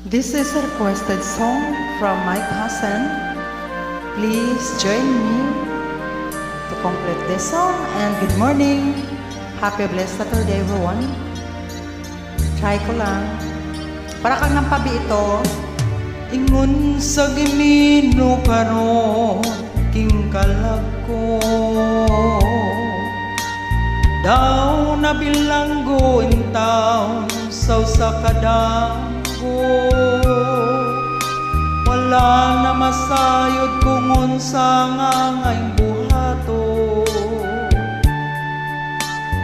This is a requested song from my cousin. Please join me to complete this song. And good morning. Happy blessed Saturday everyone. Try ko lang. Para kang nampabi ito. Ingon sa gimino karon king kalag ko. Daw na bilanggo in town sa kadanggo. Wala na masayod kung unsa nga ngayong buhato.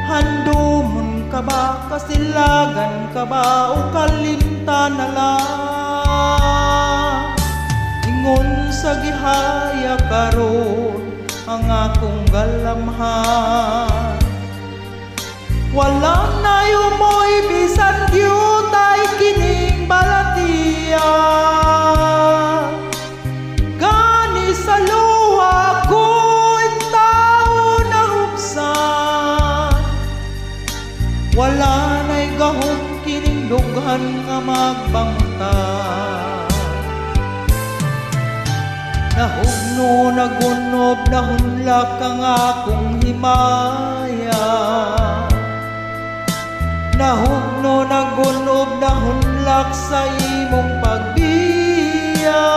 Handumon ka ba, kasilagan ka ba, o kalimta na lang? Ingon sa gihaya karon ang akong galamhan. Wala na yumoy bisan gyutay kining balatiya. Gani sa luwa ko'y tao na hubsan. Wala na'y gahom kining dughan nga magbangtan. Nahugno, nagunob, nahunlak ang akong himaya. Nahugno, nagunob, nahunlak sa imong pagbiya.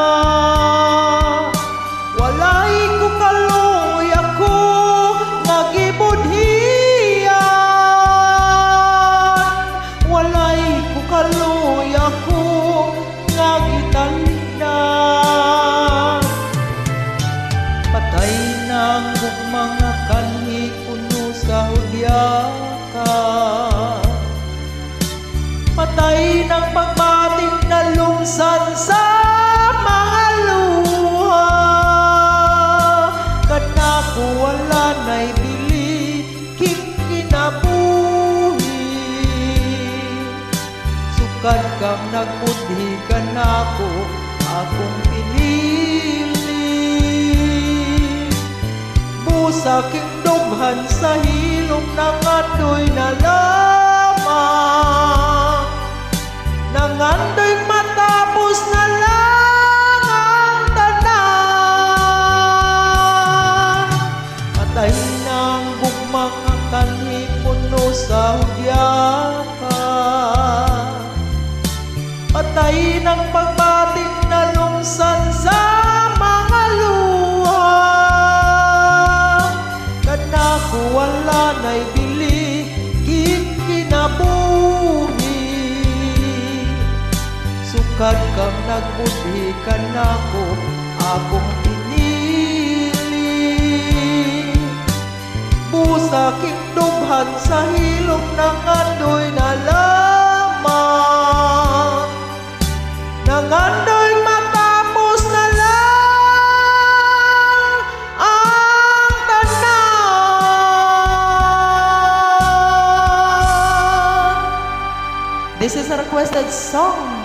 Walay ko kaloy ako nagibudhiyan. Walay ko kaloy ako nagitaldan. Patay na ang mga kanhi kuno sa hudyakan. Patay ng pagbating na lungsan sa mga luha. Kanako wala na'y bili king kinabuhi. Sukad kang nagpudhi kanako akong pinili. Busa king dughan sa hilom ng adoy na lamang. Nangandoy matapos na lang ang tanan. Patay ng bugmang ang kanhi puno sa hudyakan. Patay ng pagbating na lungsan sa mga luha. Kanako wala na'y bili king kinabuhi. Sukad kang nagbudhi kanako akong pinili. Busa king dughan sa hilom ng andoy na lamang. Nangandoy matapos na lang ang tanan. This is a requested song